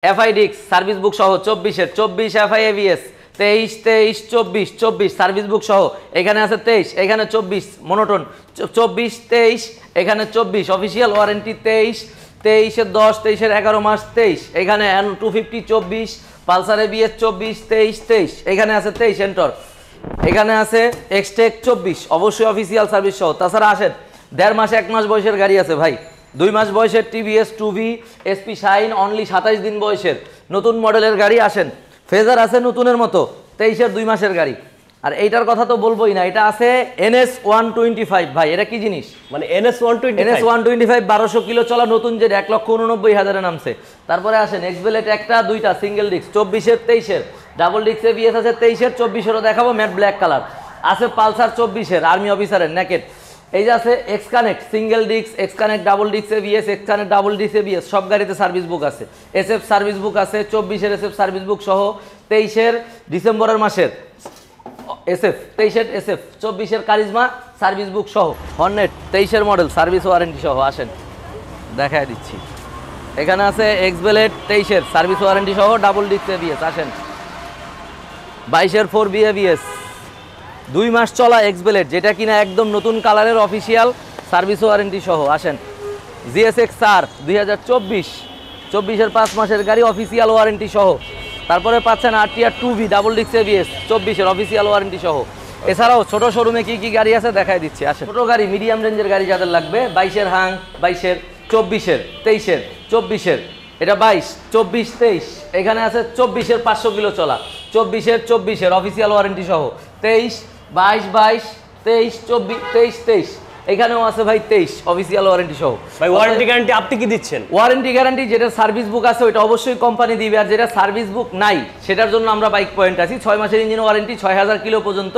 এফআইডিক্স service book সহ 24-এর 24 FI ABS 23 23 24 24 service book সহ এখানে আছে 23 এখানে 24 মনোটোন 24 23 এখানে 24 অফিসিয়াল ওয়ারেন্টি 23 23-এর 10 23-এর 11 মাস 23 এখানে N250 24 পালসার এবিএস 24 23 23 এখানে আছে 23 এন্টর এখানে আছে এক্সটেক 24 অবশ্যই অফিসিয়াল সার্ভিস সহ। তাছাড়া আসেন 1.5 মাস 1 মাস বয়সের গাড়ি আছে ভাই, 2 মাস বয়সের TVS 2V SP shine only 27 দিন বয়সের নতুন মডেলের গাড়ি। আসেন ফেজার আছে নতুনের মতো 23-এর 2 মাসের গাড়ি। আর এইটার কথা তো বলবোই না, এটা আছে NS 125 ভাই, এটা কি জিনিস মানে NS 125 1200 কিলো চলা নতুন, যে 1,89,000-এ নামছে। তারপরে আসেন এক্সবেলেট একটা দুইটা সিঙ্গেল ডিস্ক 24-এর 23-এর ডাবল ডিস্ক এবিএস আছে 23-এর 24-এরও দেখাবো ম্যাট ব্ল্যাক কালার আছে। পালসার 24-এর আর্মি অফিসারের নেকেট। এই যে আছে X connect single disc, X connect double disc ABS, X connect double disc ABS, সব গাড়িতে সার্ভিস বুক আছে। এসএফ সার্ভিস বুক আছে 24-এর এসএফ সার্ভিস বুক সহ, 23-এর ডিসেম্বরের মাসের এসএফ, 23-এর এসএফ, 24-এর কারিজমা সার্ভিস বুক সহ, হর্নেট 23-এর মডেল সার্ভিস ওয়ারেন্টি সহ। আসেন দেখায় দিচ্ছি, এখানে আছে এক্সবেলেট 23-এর সার্ভিস ওয়ারেন্টি সহ ডাবল ডিস্ক এবিএস। আসেন 22-এর 4B এবিএস 2 মাস চলা এক্সবেলেট, যেটা কিনা একদম নতুন কালারের অফিসিয়াল সার্ভিস ওয়ারেন্টি সহ। আসেন GSX-R 2024-এর 5 মাসের গাড়ি অফিসিয়াল ওয়ারেন্টি সহ। তারপরে পাচ্ছেন RTR 2V double disc ABS 24-এর অফিসিয়াল ওয়ারেন্টি সহ। এছাড়াও ছোট শোরুমে কি কি গাড়ি আছে দেখাই দিচ্ছি। আসেন ছোট গাড়ি মিডিয়াম রেঞ্জের গাড়ি যাদের লাগবে 22-এর হাং 22-এর 24-এর 23-এর 24-এর, এটা 22 24 23 এখানে আছে 24-এর 500 কিলো চলা 24-এর অফিসিয়াল ওয়ারেন্টি সহ, 23 22 22 23 24 23 23 এখানেও আছে ভাই 23 অফিসিয়াল ওয়ারেন্টি সহ। ভাই ওয়ারেন্টি গ্যারান্টি আপনি কি দিচ্ছেন? ওয়ারেন্টি গ্যারান্টি যেটা সার্ভিস বুক আছে ওইটা অবশ্যই কোম্পানি দিবে, আর যেটা সার্ভিস বুক নাই সেটার জন্য আমরা বাইক পয়েন্ট আছি। 6 মাসের ইঞ্জিন ওয়ারেন্টি 6000 কিলো পর্যন্ত,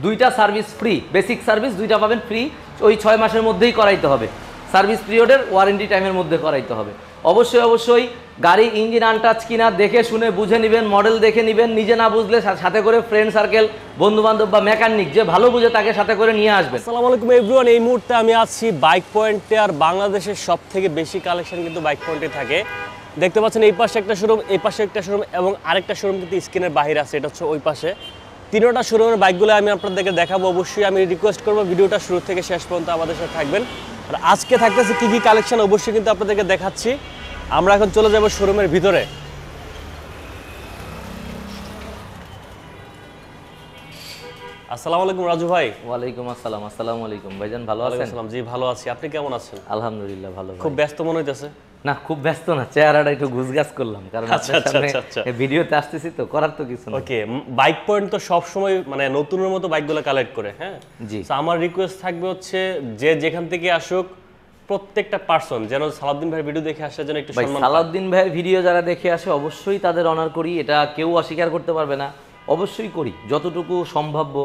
2টা সার্ভিস ফ্রি, বেসিক সার্ভিস 2টা পাবেন ফ্রি, ওই 6 মাসের মধ্যেই করাইতে হবে, সার্ভিস পিরিয়ডের ওয়ারেন্টি টাইমের মধ্যে করাইতে হবে। অবশ্যই গাড়ি ইঞ্জিন আনটাচ কিনা দেখে শুনে বুঝে নেবেন, মডেল দেখে নেবেন, নিজে না বুঝলে সাথে করে ফ্রেন্ড সার্কেল বন্ধু বান্ধব বা মেকানিক যে ভালো বুঝে তাকে সাথে করে নিয়ে আসবেন। আসসালামু আলাইকুম এভরিওয়ান, এই মুহূর্তে আমি আছি বাইক পয়েন্টে, আর বাংলাদেশের সব থেকে বেশি কালেকশন কিন্তু বাইক পয়েন্টে থাকে। দেখতে পাচ্ছেন এই পাশে একটা শোরুম, এই পাশে একটা শোরুম এবং আরেকটা শোরুম কিন্তু স্ক্রিনের বাইরে আছে, এটা হচ্ছে ওই পাশে। তিনটা শোরুমের বাইকগুলো আমি আপনাদেরকে দেখাবো। অবশ্যই আমি রিকোয়েস্ট করবো ভিডিওটা শুরু থেকে শেষ পর্যন্ত আমাদের সাথে থাকবেন। আর আজকে থাকতেছে কি কি কালেকশন অবশ্যই কিন্তু আপনাদেরকে দেখাচ্ছি। আমরা এখন চলে যাব শোরুমের ভিতরে। আসসালামু আলাইকুম রাজু ভাই। ওয়ালাইকুম আসসালাম। আসসালামু আলাইকুম ভাইজান, ভালো আছেন? জি ভালো আছি, আপনি কেমন আছেন? আলহামদুলিল্লাহ ভালো। খুব ব্যস্ত মনে হইতেছে? না খুব ব্যস্ত না, চেহারাটা একটু গুজগাছ করলাম, কারণ ভিডিওতে আসতেছি তো, করার তো কিছু না। ওকে, বাইক পয়েন্ট তো সব সময় মানে নতুনের মতো বাইকগুলো কালেক্ট করে, হ্যাঁ জি। আমার রিকোয়েস্ট থাকবে হচ্ছে যে যেখান থেকে আসুক প্রত্যেকটা পারসন যেন সালাউদ্দিন ভাইয়ের ভিডিও দেখে আসে, যেন একটু সম্মান। সালাউদ্দিন ভাইয়ের ভিডিও যারা দেখে আসে অবশ্যই তাদের অনার করি, এটা কেউ অস্বীকার করতে পারবে না, অবশ্যই করি যতটুকু সম্ভাব্য।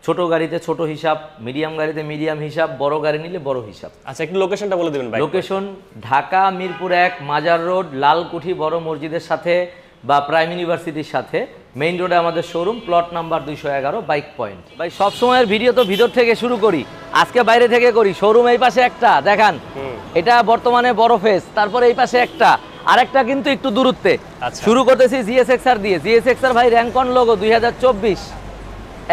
ছোট গাড়িতে ছোট হিসাব, মিডিয়াম গাড়িতে মিডিয়াম হিসাব, বড় গাড়ি নিলে বড় হিসাব। আচ্ছা একটু লোকেশনটা বলে দিবেন ভাই। লোকেশন ঢাকা মিরপুর 1 মাজার রোড, লালকুঠি বড় মসজিদের সাথে বা প্রাইম ইউনিভার্সিটির সাথে মেইন রোডে আমাদের showroom, plot number 211 bike point. ভাই সব সময়ের ভিডিও তো ভিতর থেকে শুরু করি, আজকে বাইরে থেকে করি। শোরুম এই পাশে একটা দেখান, এটা বর্তমানে বড় ফেস, তারপরে এই পাশে একটা, আরেকটা কিন্তু একটু দূরত্বে। শুরু করতেছি GSX-R দিয়ে। GSX-R ভাই র্যাঙ্কন লোগো 2024,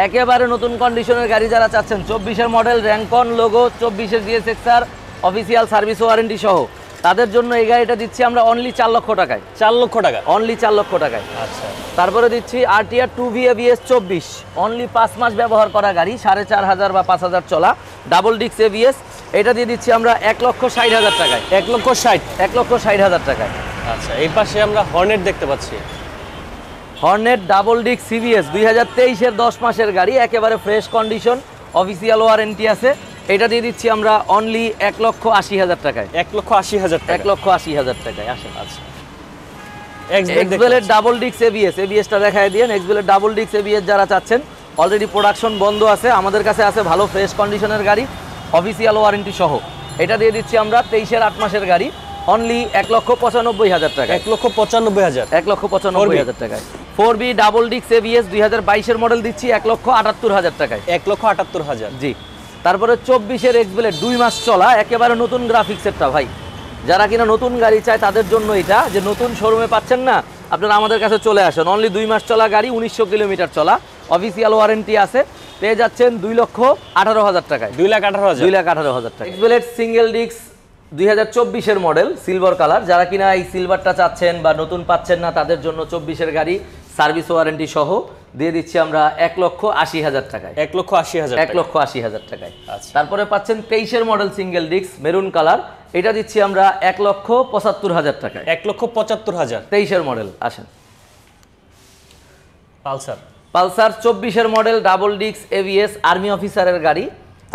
একেবারে নতুন কন্ডিশনের গাড়ি যারা চাচ্ছেন, 24-এর মডেল র্যাঙ্কন লোগো 24-এর GSX-R অফিসিয়াল সার্ভিস ওয়ারেন্টি সহ, তাদের জন্য এই গাড়িটা দিচ্ছি আমরা অনলি 4 লক্ষ টাকায়। 4 লক্ষ টাকা? অনলি 4 লক্ষ টাকায়। আচ্ছা, তারপরে দিচ্ছি RTR 2V ABS 24, অনলি 5 মাস ব্যবহার করা গাড়ি, 4500 বা 5000 চলা ডাবল ডিস্ক ABS, এটা দিয়ে দিচ্ছি আমরা 1,60,000 টাকায়। 1,60,000 টাকায়। আচ্ছা, এই পাশে আমরা হর্নেট দেখতে পাচ্ছি, হর্নেট ডাবল ডিস্ক CBS 2023-এর 10 মাসের গাড়ি, একেবারে ফ্রেশ কন্ডিশন, অফিসিয়াল ওয়ারেন্টি আছে, এটা দিয়ে দিচ্ছি আমরা অনলি 1,80,000 টাকায়। 1,80,000 টাকা? 1,80,000 টাকায়। আসেন। আচ্ছা, এক্সবেলেট ডাবল ডিস্ক ABS-টা দেখায় দিয়েন। এক্সবেলেট ডাবল ডিস্ক ABS যারা চাচ্ছেন, অলরেডি প্রোডাকশন বন্ধ আছে, আমাদের কাছে আছে ভালো ফ্রেশ কন্ডিশনের গাড়ি অফিসিয়াল ওয়ারেন্টি সহ, এটা দিয়ে দিচ্ছি আমরা 23-এর 8 মাসের গাড়ি অনলি 1,95,000 টাকা। 1,95,000? 1,95,000 টাকায়। 4B ডাবল ডিস্ক ABS 2022-এর মডেল দিচ্ছি 1,78,000 টাকায়। 1,78,000? জি। তারপরে 24-এর এক্সবেলেট 2 মাস চলা, একেবারে নতুন গ্রাফিক্সেরটা ভাই, যারা কিনা নতুন গাড়ি চায় তাদের জন্য এটা, যে নতুন শোরুমে পাচ্ছেন না, আপনারা আমাদের কাছে চলে আসেন। অনলি 2 মাস চলা গাড়ি, 1900 কিলোমিটার চলা, অফিসিয়াল ওয়ারেন্টি আছে, পেয়ে যাচ্ছেন 2,18,000 টাকায়। 2,18,000 2,18,000 টাকা। এক্সবেলেট সিঙ্গেল ডিস্ক 2024-এর মডেল, সিলভার কালার। যারা কিনা এই সিলভারটা চাচ্ছেন বা নতুন পাচ্ছেন না তাদের জন্য 24-এর গাড়ি সার্ভিস ওয়ারেন্টি সহ দিয়ে দিচ্ছি আমরা 1,80,000 টাকায়। 1,80,000 1,80,000 টাকায়। আচ্ছা। তারপরে পাচ্ছেন 23-এর model single disc maroon colour, এটা দিচ্ছি আমরা 1,75,000 টাকায়। 1,75,000 23-এর মডেল। আসেন পালসার। পালসার 24-এর model double disc ABS army officer গাড়ি।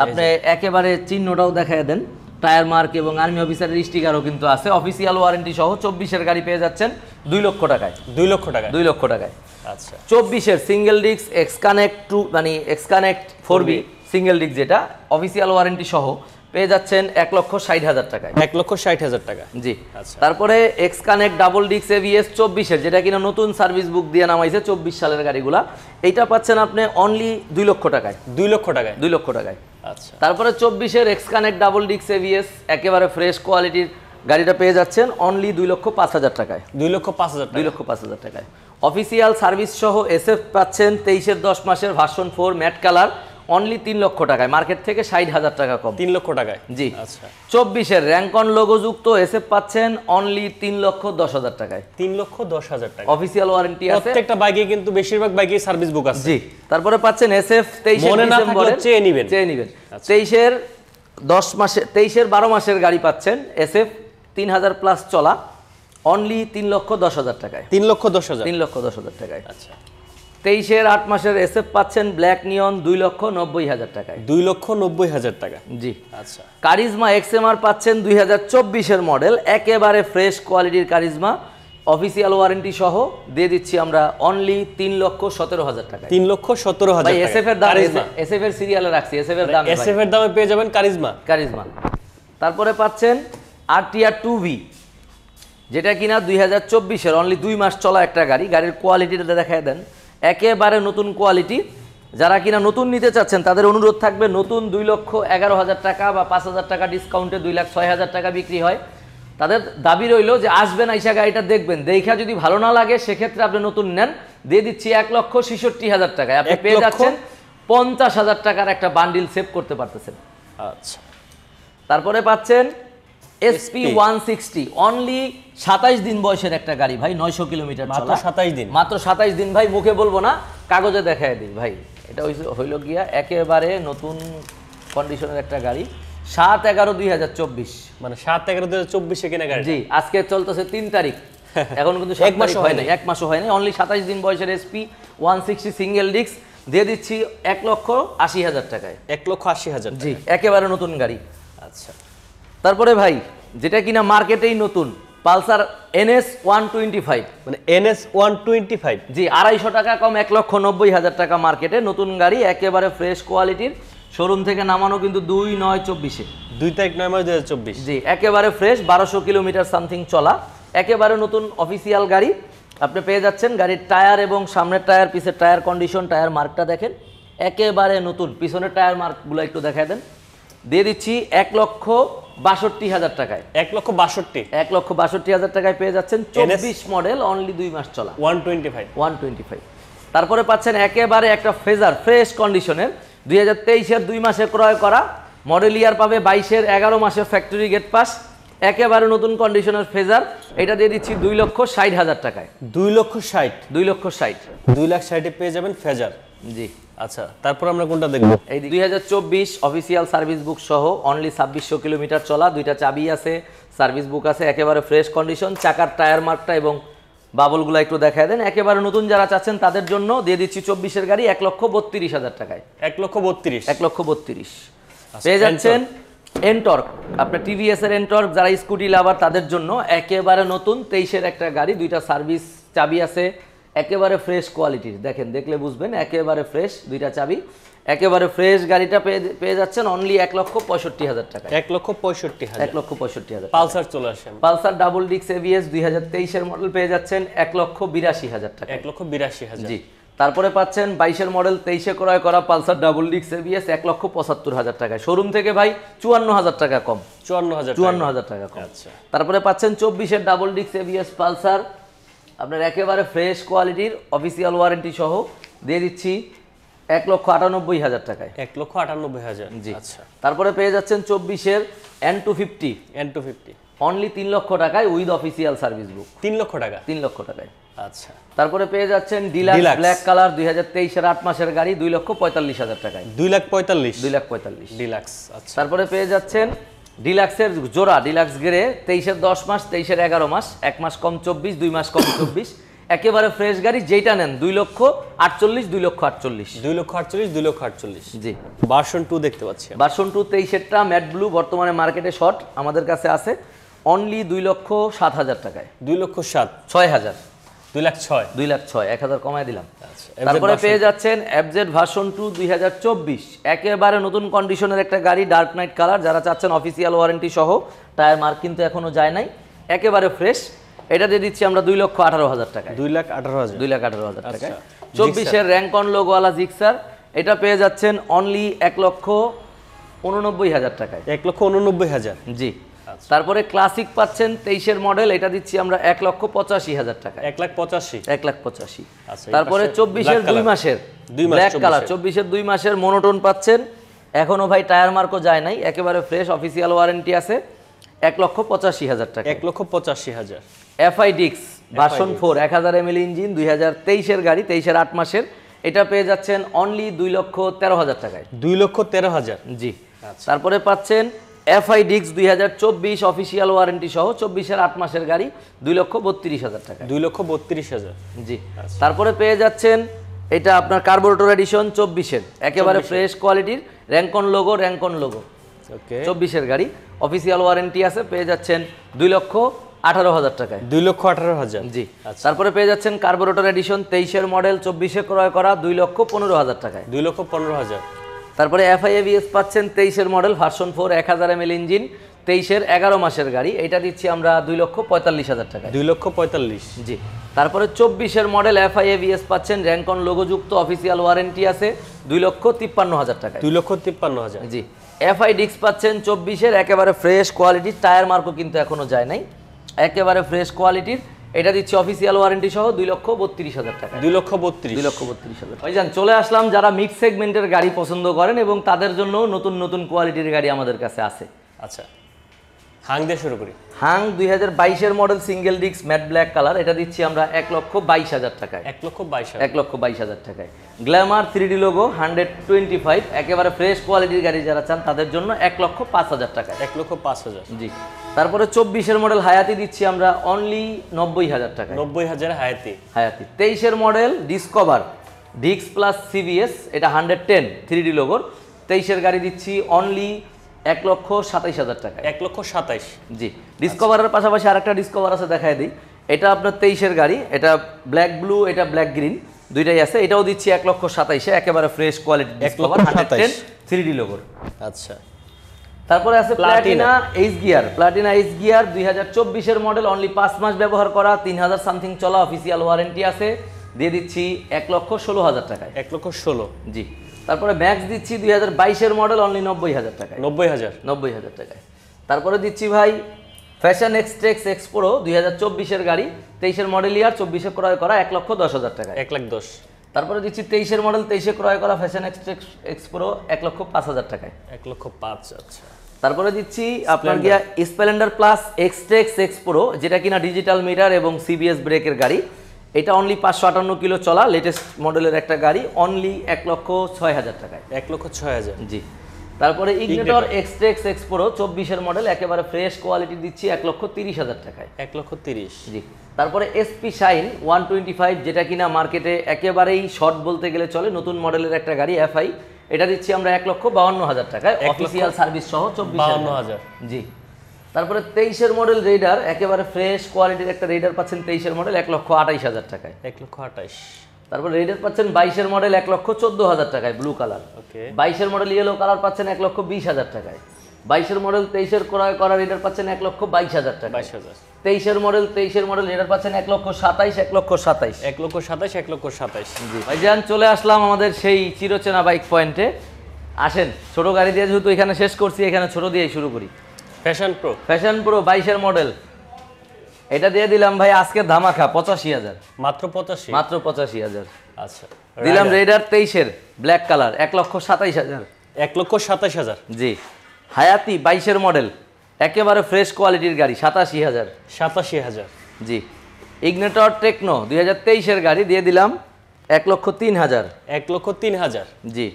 আপনি একেবারে চিহ্নটাও দেখায় দেন, টায়ার মার্ক এবং আর্মি অফিসারের স্টিকারও কিন্তু আছে। অফিসিয়াল ওয়ারেন্টি সহ 24-এর গাড়ি পেয়ে যাচ্ছেন 2 লক্ষ টাকায়। 2 লক্ষ টাকা। 2 লক্ষ টাকায়। আচ্ছা। 24-এর সিঙ্গেল ডিস্ক এক্সকানেক্ট 2 মানে এক্সকানেক্ট 4B সিঙ্গেল ডিস্ক, যেটা অফিসিয়াল ওয়ারেন্টি সহ পেয়ে যাচ্ছেন 1,60,000 টাকায়। 1,60,000 টাকা। জি। আচ্ছা। তারপরে এক্সকানেক্ট ডাবল ডিস্ক এবিএস 24-এর, যেটা কিনা নতুন সার্ভিস বুক দিয়ে নামাইছে 24 সালের গাড়িগুলা, এইটা পাচ্ছেন আপনি অনলি 2 লক্ষ টাকায়। 2 লক্ষ টাকায়। 2 লক্ষ টাকায়। আচ্ছা। তারপরে 24-এর এক্সকানেক্ট ডাবল ডিস্ক এবিএস একেবারে ফ্রেশ কোয়ালিটির গাড়িটা পেয়ে যাচ্ছেন অনলি 2,05,000 টাকায়। 2,05,000 টাকা। 2,05,000 টাকায়। অফিসিয়াল সার্ভিস সহ এসএফ পাচ্ছেন 23-এর 10 মাসের ভার্সন 4 ম্যাট কালার অনলি 3 লক্ষ টাকায়, মার্কেট থেকে 60,000 টাকা কম। 3 লক্ষ টাকায়। জি। আচ্ছা। 24-এর র্যাঙ্কন লোগোযুক্ত এসএফ পাচ্ছেন অনলি 3,10,000 টাকায়। 3,10,000 টাকা। অফিসিয়াল ওয়ারেন্টি আছে প্রত্যেকটা বাইকে কিন্তু বেশিরভাগ বাইকে সার্ভিস বুক আছে। জি। তারপরে পাচ্ছেন এসএফ 23-এর মনে না থাকলে চেয়ে নিবেন। 23-এর 10 মাসে 23-এর 12 মাসের গাড়ি পাচ্ছেন এসএফ 3,000 প্লাস চলা অনলি 3,10,000 টাকায়। 3,10,000। 3,10,000 টাকায়। আচ্ছা। 23-এর 8 মাসের এসএফ পাচ্ছেন ব্ল্যাক নিয়ন 2,90,000 টাকায়। 2,90,000 টাকা। জি। আচ্ছা। কারিজমা এক্সএমআর পাচ্ছেন 2024-এর মডেল, একেবারে ফ্রেশ কোয়ালিটির কারিজমা, অফিসিয়াল ওয়ারেন্টি সহ দিয়ে দিচ্ছি আমরা অনলি 3,17,000 টাকায়। 3,17,000 ভাই টাকা। এসএফ এর দাম, এসএফ এর সিরিয়ালে রাখছি, এসএফ এর দাম, এসএফ এর দামে পেয়ে যাবেন কারিজমা। কারিজমা। তারপরে পাচ্ছেন আরটিআর 2V, যেটা কিনা 2024-এর অনলি 2 মাস চলা একটা গাড়ি। গাড়ির কোয়ালিটিটা দেখায় দেন, একেবারে নতুন কোয়ালিটি। যারা কিনা নতুন নিতে চাচ্ছেন তাদের অনুরোধ থাকবে, নতুন 2,11,000 টাকা বা 5,000 টাকা ডিসকাউন্টে 2,06,000 টাকা বিক্রি হয়। তাদের দাবি রইল যে আসবেন আইসা গাড়িটা দেখবেন, দেখা যদি ভালো না লাগে সেক্ষেত্রে আপনি নতুন নেন, দিয়ে দিচ্ছি 1,66,000 টাকায়। আপনি পেয়ে যাচ্ছেন 50,000 টাকার একটা বান্ডিল সেভ করতে পারতেছেন। আচ্ছা। তারপরে পাচ্ছেন SP 160 অনলি 27 দিন বয়সের একটা গাড়ি ভাই, 900 কিলোমিটার মাত্র চলা। 27 দিন। মাত্র 27 দিন ভাই, মুখে বলবো না, কাগজে দেখায় দিই ভাই। এটা হইল গিয়া একেবারে নতুন কন্ডিশনের একটা গাড়ি, 7/11/2024, মানে 7/11/2024 কেনা গাড়ি। জি। আজকে চলতেছে 3 তারিখ, এখন কিন্তু 1 মাসও হয় নাই। 1 মাসও হয় নাই। অনলি 27 দিন বয়সের SP 160 সিঙ্গেল ডিস্ক দিয়ে দিচ্ছি 1,80,000 টাকায়। 1,80,000 জি, একেবারে নতুন গাড়ি। আচ্ছা। তারপরে ভাই যেটা কিনা মার্কেটেই নতুন, পালসার NS 125, মানে NS 125। জি, 250 টাকা কম, 1,90,000 টাকা মার্কেটে নতুন গাড়ি, একেবারে ফ্রেশ কোয়ালিটির, শোরুম থেকে নামানো কিন্তু 2/9/24-এ। 2 তারিখ 9 মাস 2024। জি, একেবারে ফ্রেশ, 1200 কিলোমিটার সামথিং চলা, একেবারে নতুন অফিসিয়াল গাড়ি। আপনি পেয়ে যাচ্ছেন গাড়ির টায়ার এবং সামনের টায়ার, পিছের টায়ার কন্ডিশন, টায়ার মার্কটা দেখেন একেবারে নতুন, পিছনের টায়ার মার্কগুলো একটু দেখায় দেন। দিয়ে দিচ্ছি 1,62,000 টাকায়। 1,62,000। 1,62,000 টাকায় পেয়ে যাচ্ছেন 24 মডেল, অনলি 2 মাস চলা 125। তারপরে পাচ্ছেন একেবারে একটা ফেজার ফ্রেশ কন্ডিশনের 2023-এর 2 মাসে ক্রয় করা, মডেল ইয়ার পাবে 22-এর 11 মাসের ফ্যাক্টরি গেট পাস, একেবারে নতুন কন্ডিশনের ফেজার, এটা দিয়ে দিচ্ছি 2,60,000 টাকায়। 2,60,000। 2,60,000। 2,60,000-এ পেয়ে যাবেন ফেজার। জি। আচ্ছা, তারপর আমরা কোনটা দেখব? এই 2024 অফিসিয়াল সার্ভিস বুক সহ অনলি 2600 কিলোমিটার চলা, 2টা চাবি আছে, সার্ভিস বুক আছে, একেবারে ফ্রেশ কন্ডিশন, চাকার টায়ার মার্কটা এবং বাবলগুলো একটু দেখায় দেন। একেবারে নতুন যারা চাচ্ছেন তাদের জন্য দিয়ে দিচ্ছি 24-এর গাড়ি 1,32,000 টাকায়। 1,32,000। 1,32,000 পেয়ে যাচ্ছেন এনটর্ক, আপনার টিভিএস এর এনটর্ক, যারা স্কুটি লাভার তাদের জন্য একেবারে নতুন 23-এর একটা গাড়ি, 2টা সার্ভিস চাবি আছে, একেবারে ফ্রেশ কোয়ালিটির, দেখেন দেখলে বুঝবেন, একেবারে ফ্রেশ, 2টা চাবি, একেবারে ফ্রেশ গাড়িটা পেয়ে যাচ্ছেন অনলি 1,65,000 টাকা। 1,65,000। 1,65,000। পালসার চলে আসেন। পালসার ডাবল ডিস্ক এবিএস 2023-এর মডেল পেয়ে যাচ্ছেন 1,82,000 টাকা। 1,82,000। জি। তারপরে পাচ্ছেন 22-এর মডেল 23-এ ক্রয় করা পালসার ডাবল ডিক্স এবিএস 1,75,000 টাকায়, শোরুম থেকে ভাই 54,000 টাকা কম, 54,000 টাকা কম। আচ্ছা। তারপরে পাচ্ছেন 24-এর ডাবল ডিক্স এবিএস পালসার আপনার একেবারে ফ্রেশ কোয়ালিটির অফিসিয়াল ওয়ারেন্টি সহ দিয়ে দিচ্ছি 1,98,000 টাকায়। 1,98,000 জি। আচ্ছা। তারপরে পেয়ে যাচ্ছেন 24-এর N250 N250 অনলি 3 লক্ষ টাকায় উইথ অফিসিয়াল সার্ভিস বুক, 3 লক্ষ টাকা। 3 লক্ষ টাকায়। আচ্ছা। তারপরে পেয়ে যাচ্ছেন ডিলাক্স Deluxe। ব্ল্যাক কালার 2023-এর 8 মাসের গাড়ি 2,45,000 টাকায়, 2,45,000 2,45,000। ডিলাক্স। আচ্ছা। তারপরে পেয়ে যাচ্ছেন ডিলাক্সের জোড়া ডিলাক্স গ্রে 23-এর 10 মাস 23-এর 11 মাস, 1 মাস কম 24, 2 মাস কম 24, একেবারে ফ্রেশ গাড়ি যেটা নেন 2,48,000, 2,48,000। 2,48,000 2,48,000 জি। ভার্সন 2 দেখতে পাচ্ছি। ভার্সন 2 23-এরটা ম্যাট ব্লু বর্তমানে মার্কেটে শর্ট, আমাদের কাছে আছে অনলি 2,07,000 টাকায়, 2,07,000 6,000, 2,06,000 2,06,000, 1,000 কমায় দিলাম। আচ্ছা। তারপরে পেয়ে যাচ্ছেন এফজেড ভার্সন 2 2024 একেবারে নতুন কন্ডিশনের একটা গাড়ি ডার্ক নাইট কালার, যারা চাচ্ছেন অফিসিয়াল ওয়ারেন্টি সহ, টায়ার মার্ক কিন্তু এখনো যায় নাই, একেবারে ফ্রেশ, এটা দিয়ে দিচ্ছি আমরা 2,18,000 টাকায়, 2,18,000 2,18,000 টাকায়। আচ্ছা। 24-এর র্যাঙ্কন লোগোওয়ালা জিক্সার এটা পেয়ে যাচ্ছেন অনলি 1,89,000 টাকায়, 1,89,000 জি। তারপরে ক্লাসিক পাচ্ছেন 23-এর মডেল, এটা দিচ্ছি আমরা 1,85,000 টাকায়, 1,85,000 1,85,000। আচ্ছা। তারপরে 24-এর 2 মাসের ব্ল্যাক কালার, 24-এর 2 মাসের মনোটোন পাচ্ছেন, এখনো ভাই টায়ার মার্কও যায় নাই, একেবারে ফ্রেশ অফিসিয়াল ওয়ারেন্টি আছে 1,85,000 টাকা। 1,85,000 এফআই ডিক্স ভার্সন 4 1000 ml ইঞ্জিন 2023-এর গাড়ি 23-এর 8 মাসের, এটা পেয়ে যাচ্ছেন অনলি 2,13,000 টাকায়, 2,13,000 জি। তারপরে পাচ্ছেন এফআই ডিক্স 2024 অফিসিয়াল ওয়ারেন্টি সহ 24-এর 8 মাসের গাড়ি 2,32,000 টাকা, 2,32,000 জি। তারপরে পেয়ে যাচ্ছেন এটা আপনার কার্বোরেটর এডিশন 24-এর একেবারে ফ্রেশ কোয়ালিটির র্যাঙ্কন লোগো, ওকে। 24-এর গাড়ি অফিসিয়াল ওয়ারেন্টি আছে, পেয়ে যাচ্ছেন 2,18,000 টাকায়, 2,18,000 জি। তারপরে পেয়ে যাচ্ছেন কার্বোরেটর এডিশন 23-এর মডেল 24-এ ক্রয় করা 2,15,000 টাকায়, 2,15,000 তারপরে এফআইএভিএস পাচ্ছেন 23-এর মডেল ভার্সন 4 1000 ml ইঞ্জিন 23-এর 11 মাসের গাড়ি, এটা দিচ্ছি আমরা 2,45,000 টাকায়, 2,45,000 জি। তারপরে 24-এর মডেল এফআইএভিএস পাচ্ছেন র্যাঙ্কন লোগোযুক্ত অফিসিয়াল ওয়ারেন্টি আছে 2,53,000 টাকায়, 2,53,000 জি। এফআই ডিক্স পাচ্ছেন 24-এর একেবারে ফ্রেশ কোয়ালিটির, টায়ার মার্কও কিন্তু এখনো যায় নাই, একেবারে ফ্রেশ কোয়ালিটির, এটা দিচ্ছি অফিসিয়াল ওয়ারেন্টি সহ 2,32,000 টাকা, 2,32,000 ভাইজান চলে আসলাম যারা মিড সেগমেন্টের গাড়ি পছন্দ করেন এবং তাদের জন্য নতুন নতুন কোয়ালিটির গাড়ি আমাদের কাছে আছে। আচ্ছা, হাং দিয়ে শুরু করি। হাং 2022-এর মডেল সিঙ্গেল ডিক্স ম্যাট ব্ল্যাক কালার, এটা দিচ্ছি আমরা 1,22,000 টাকায়, 1,22,000 1,22,000 টাকায়। গ্ল্যামার 3D লোগো 125 একেবারে ফ্রেশ কোয়ালিটির গাড়ি যারা চান তাদের জন্য 1,05,000 টাকায়, 1,05,000 জি। তারপরে 24-এর মডেল হায়াতি দিচ্ছি আমরা অনলি 90,000 টাকায়, 90,000 হায়াতি। 23-এর মডেল ডিসকভার ডিক্স প্লাস সিবিএস, এটা 110 3D লোগোর 23-এর গাড়ি দিচ্ছি অনলি 1,27,000 টাকায়, 1,27,000 জি। ডিসকভারের পাশাপাশি আরেকটা ডিসকভার আছে, দেখায় দিই, এটা আপনার 23-এর গাড়ি, এটা ব্ল্যাক ব্লু, এটা ব্ল্যাক গ্রিন, দুইটাই আছে, এটাও দিচ্ছি 1,27,000 একেবারে ফ্রেশ কোয়ালিটি ডিসকভার 110 3D লোগোর। আচ্ছা। তারপরে আছে Platina H gear, Platina H gear 2024-এর মডেল অনলি 5 মাস ব্যবহার করা 3,000 সামথিং চলা অফিসিয়াল ওয়ারেন্টি আছে, দিয়ে দিচ্ছি 1,16,000 টাকায়, 1,16,000 জি। তারপরে ম্যাক্স দিচ্ছি 2022-এর মডেল অনলি 90,000 টাকায়, 90,000 টাকায়। তারপরে দিচ্ছি ভাই ফ্যাশন এক্সট্রেক্স এক্সপ্রো 2024-এর গাড়ি 23-এর মডেল ইয়ার 24-এ ক্রয় করা 1,10,000 টাকায়, 1,10,000 তারপরে দিচ্ছি 23-এর মডেল 23-এ ক্রয় করা ফ্যাশন এক্সট্রেক্স এক্সপ্রো 1,05,000 টাকায়, 1,05,000 আচ্ছা। তারপরে দিচ্ছি আপনার গিয়া স্প্লেন্ডার প্লাস এক্সট্রেক্স এক্সপ্রো, যেটা কিনা ডিজিটাল মিটার এবং সিবিএস ব্রেকের গাড়ি, এটা অনলি 558 কিলো চলা লেটেস্ট মডেলের একটা গাড়ি অনলি 1,06,000 টাকায়, 1,06,000 জি। তারপরে ইগনিটর এক্সট্রেক্স এক্সপ্রো 24-এর মডেল একেবারে ফ্রেশ কোয়ালিটি দিচ্ছি 1,30,000 টাকায়, 1,30,000 জি। তারপরে এসপি শাইন 125, যেটা কিনা মার্কেটে একেবারেই শর্ট বলতে গেলে চলে, নতুন মডেলের একটা গাড়ি এফআই, এটা দিচ্ছি আমরা 1,52,000 টাকায় অফিসিয়াল সার্ভিস সহ 52,000 জি। তারপরে 23-এর মডেল রেইডার একেবারে ফ্রেশ কোয়ালিটির একটা রেইডার পাচ্ছেন 23-এর মডেল 1,28,000 টাকায়, 1,28,000 তারপর রেইডার পাচ্ছেন 22-এর মডেল 1,14,000 টাকায় ব্লু কালার, ওকে। 22-এর মডেল ইয়েলো কালার পাচ্ছেন 1,20,000 টাকায়, 22-এর মডেল 23-এর ক্রয় করা রেডার পাচ্ছেন 1,22,000 টাকা। 22,000। 23-এর মডেল রেডার পাচ্ছেন 1,27,000, 1,27,000। 1,27,000, 1,27,000। জি ভাইজান, চলে আসলাম আমাদের সেই চিরচেনা বাইক পয়েন্টে। আসেন, ছোট গাড়ি দিয়ে যেহেতু এখানে শেষ করছি, এখানে ছোট দিয়েই শুরু করি। ফ্যাশন প্রো 22-এর মডেল, এটা দিয়ে দিলাম ভাই আজকে ধামাকা 85,000, মাত্র 85। মাত্র 85,000। আচ্ছা, দিলাম রেডার 23-এর ব্ল্যাক কালার 1,27,000। 1,27,000। জি। হায়াতি 22-এর মডেল, একেবারে ফ্রেশ কোয়ালিটির গাড়ি 87,000। 87,000। জি। ইগনেটর টেকনো 2023-এর গাড়ি দিয়ে দিলাম 1,03,000। 1,03,000। জি।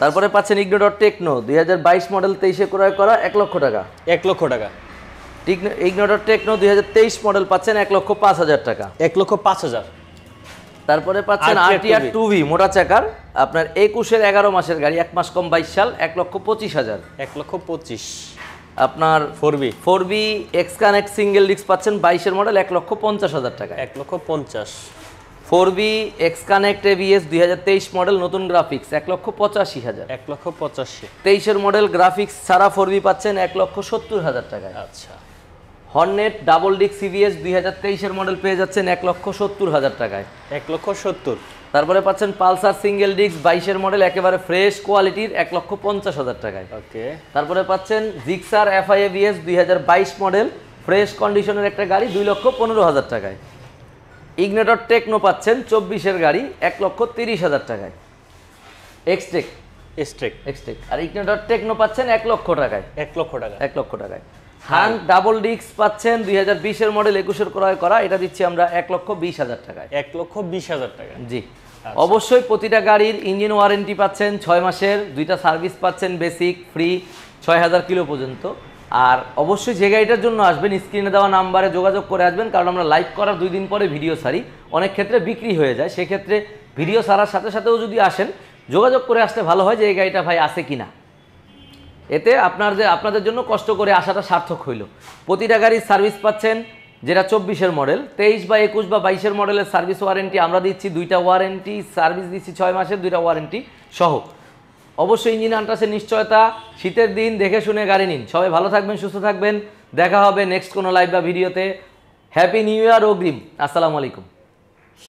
তারপরে পাচ্ছেন ইগনেটর টেকনো 2022 মডেল 23-এ ক্রয় করা 1 লক্ষ টাকা। 1 লক্ষ টাকা। ইগনেটর টেকনো 2023 মডেল পাচ্ছেন 1,05,000 টাকা। 1,05,000। তারপরে পাচ্ছেন আরটিআর 2V মোটা চাকার, আপনার 21-এর 11 মাসের গাড়ি, 1 মাস কম 22 সাল, 1,25,000। 1,25,000। আপনার 4B X connect single disk পাচ্ছেন 22-এর মডেল 1,50,000 টাকা। 1,50,000। 4B X connect ABS 2023 model নতুন গ্রাফিক্স 1,85,000। 1,85,000। 23-এর মডেল গ্রাফিক্স ছাড়া 4B পাচ্ছেন 1,70,000 টাকায়। আচ্ছা। হর্নেট ডাবল ডিস্ক সিবিএস 2023-এর মডেল পেয়ে যাচ্ছেন 1,70,000 টাকায়। 1,70,000। তারপরে পাচ্ছেন পালসার সিঙ্গেল ডিস্ক 22-এর মডেল একেবারে ফ্রেশ কোয়ালিটির 1,50,000 টাকায়। ওকে। তারপরে পাচ্ছেন জিক্সার এফআইএবিএস 2022 মডেল ফ্রেশ কন্ডিশনের একটা গাড়ি 2,15,000 টাকায়। ইগনেটর টেকনো পাচ্ছেন 24-এর গাড়ি 1,30,000 টাকায়। এক্সটেক আর ইগনেটর টেকনো পাচ্ছেন 1 লক্ষ টাকায়। 1 লক্ষ টাকা। 1 লক্ষ টাকায়। হাঙ্ক ডাবল ডিস্ক পাচ্ছেন 2020-এর মডেল 21-এর ক্রয় করা, এটা দিচ্ছি আমরা 1,20,000 টাকায়। 1,20,000 টাকা। জি। অবশ্যই প্রতিটা গাড়ির ইঞ্জিন ওয়ারেন্টি পাচ্ছেন 6 মাসের, 2টা সার্ভিস পাচ্ছেন বেসিক ফ্রি 6,000 কিলো পর্যন্ত। আর অবশ্যই যে গাড়িটার জন্য আসবেন স্ক্রিনে দেওয়া নাম্বারে যোগাযোগ করে আসবেন, কারণ আমরা লাইভ করার 2 দিন পরে ভিডিও ছাড়ি, অনেক ক্ষেত্রে বিক্রি হয়ে যায়। সেক্ষেত্রে ভিডিও ছাড়ার সাথে সাথেও যদি আসেন, যোগাযোগ করে আসতে ভালো হয় যে এই গাড়িটা ভাই আছে কিনা। এতে আপনাদের জন্য কষ্ট করে আসাটা সার্থক হইল। প্রতিটা গাড়ির সার্ভিস পাচ্ছেন, যেটা 24-এর মডেল 23 বা 21 বা 22-এর মডেলের সার্ভিস ওয়ারেন্টি আমরা দিচ্ছি, 2টা ওয়ারেন্টি সার্ভিস দিচ্ছি 6 মাসের, 2টা ওয়ারেন্টি সহ। অবশ্যই ইঞ্জিন আনটাসের নিশ্চয়তা, শীতের দিন দেখে শুনে গাড়ি নিন। সবাই ভালো থাকবেন, সুস্থ থাকবেন। দেখা হবে নেক্সট কোনো লাইভ বা ভিডিওতে। হ্যাপি নিউ ইয়ার অগ্রিম। আসসালামু আলাইকুম।